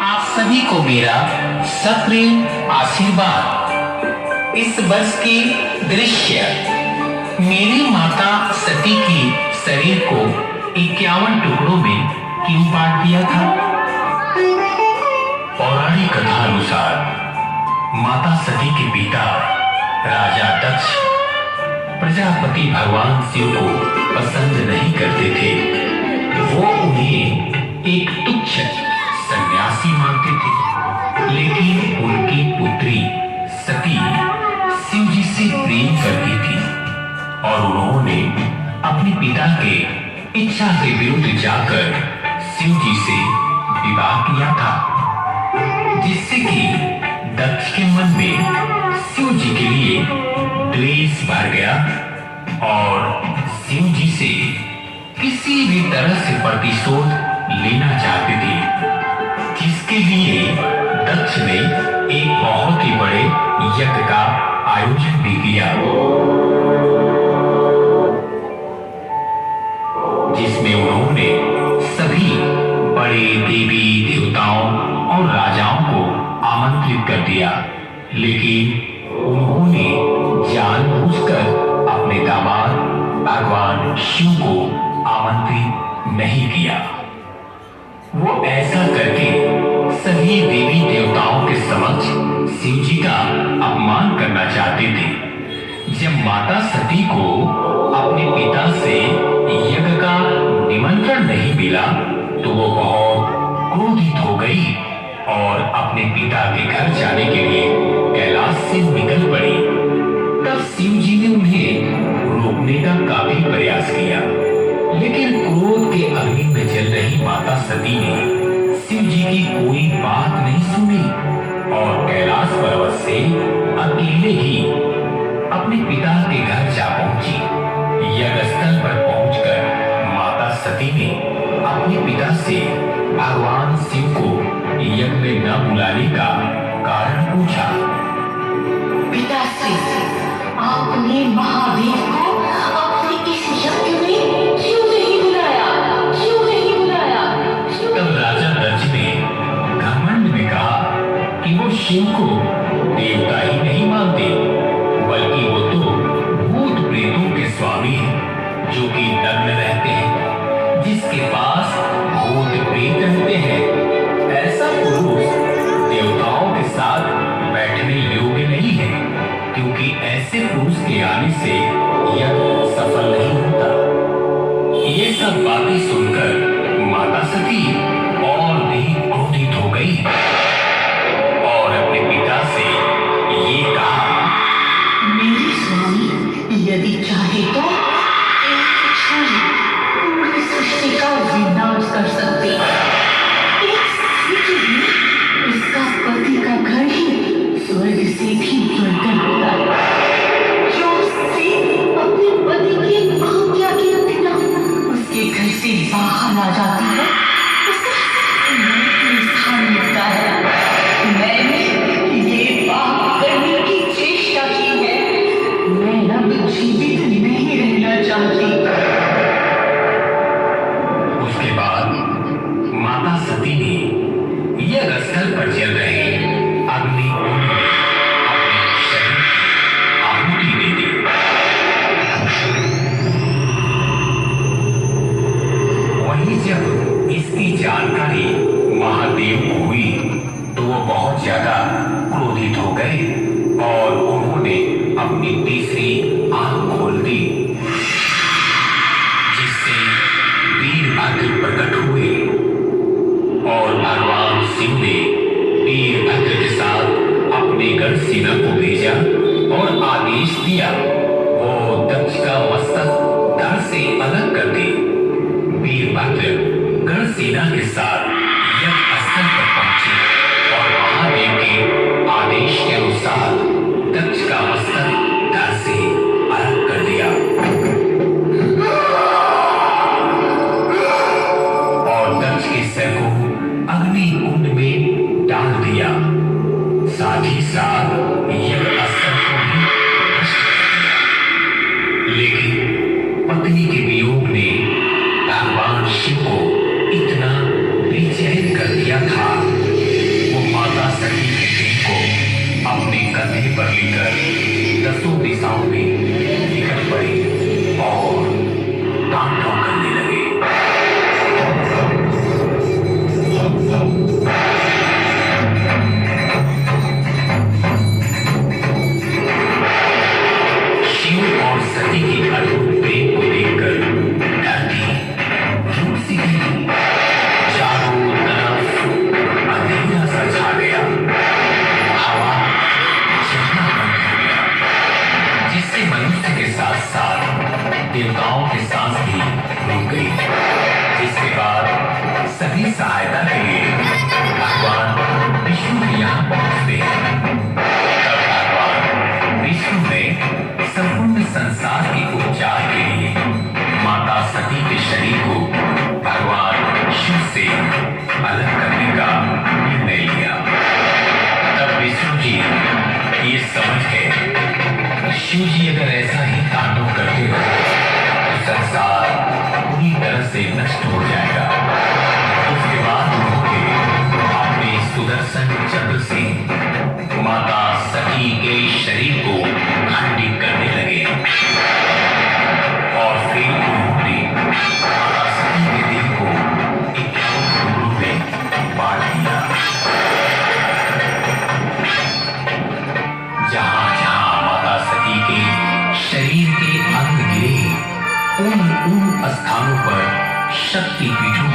आप सभी को मेरा सप्रेम आशीर्वाद। इस वर्ष के दृश्य मेरी माता सती की शरीर को 51 टुकड़ों में क्यों बांट दिया था? पौराणिक कथा अनुसार माता सती के पिता राजा दक्ष प्रजापति भगवान शिव को पसंद नहीं करते थे। वो उन्हें एक तुच्छ सन्यासी मानते थे, लेकिन उनकी पुत्री सती शिव जी से प्रेम करती थी और उन्होंने अपने पिता के इच्छा के विरुद्ध जाकर शिव जी से विवाह किया था, जिससे कि दक्ष के मन में शिव जी के लिए द्वेष भर गया और शिव जी से किसी भी तरह से प्रतिशोध लेना चाहते थे, जिसके लिए दक्ष ने एक बहुत ही बड़े यज्ञ का आयोजन भी किया, जिसमें उन्होंने सभी बड़े देवी देवताओं और राजाओं को आमंत्रित कर दिया, लेकिन उन्होंने जानबूझकर अपने दामाद भगवान शिव को आमंत्रित नहीं किया। वो ऐसा करके सभी देवी देवताओं के समक्ष शिव जी का अपमान करना चाहते थे। जब माता सती को अपने पिता से यज्ञ का निमंत्रण नहीं मिला तो वो बहुत क्रोधित हो गई और अपने पिता के घर जाने के लिए कैलाश से निकल पड़ी। तब शिव जी ने उन्हें रोकने का काफी प्रयास किया, लेकिन क्रोध के अग्नि में जल रही माता सती ने शिव जी की कोई बात नहीं सुनी और कैलाश पर्वत से अकेले ही अपने पिता के घर जा पहुंची। यज्ञ स्थल पर पहुंचकर माता सती ने अपने पिता से भगवान शिव को यज्ञ में न बुलाने का कारण पूछा। पिताश्री, आपने महादेव को अपने इस यज्ञ में क्यों नहीं बुलाया? क्यों नहीं बुलाया? तब राजा दक्ष ने घमंड में कहा कि वो शिव को देवता ही नहीं मानते, बल्कि वो तो भूत प्रेतों के स्वामी हैं, जो कि नग्न रहते हैं। जिसके पास भूत प्रेत रहते हैं, ऐसा पुरुष देवताओं के साथ बैठने योग्य नहीं है, क्योंकि ऐसे पुरुष के आने से यह सफल नहीं होता। ये सब बातें सुनकर माता सती और भी क्रोधित हो गई और अपने पिता से ये कहा, मेरे स्वामी, यदि चाहे तो एक क्षण पूरी सृष्टि का विनाश कर सकते। एक स्थिति में इसका पति का घर ही स्वर्ग से भी बढ़कर होता है। जो स्त्री अपने पति की आज्ञा के बिना उसके घर से बाहर आ जाती है, उसे स्थान मिलता है। मैंने ये पाप करने की चेष्टा की है। मैं अब जीवित नहीं रहना चाहती। उसके बाद माता सती ने यज्ञ स्थल पर जल रहे अग्नि कुंड में अपने शरीर की आहुति दे दी। वहीं जब इसकी जानकारी महादेव को हुई तो वो बहुत ज्यादा क्रोधित हो गए और उन्होंने अपनी तीसरी आंख खोल दी, जिससे वीरभद्र प्रकट हुए और भगवान शिव ने वीरभद्र के साथ अपने गढ़ सेना को भेजा और आदेश दिया वो दक्ष का मस्तक धड़ से अलग कर दे। वीरभद्र गढ़ सेना के साथ यज्ञ स्थल पर पहुंचे और महादेव के आदेश के अनुसार शक्तिपीठों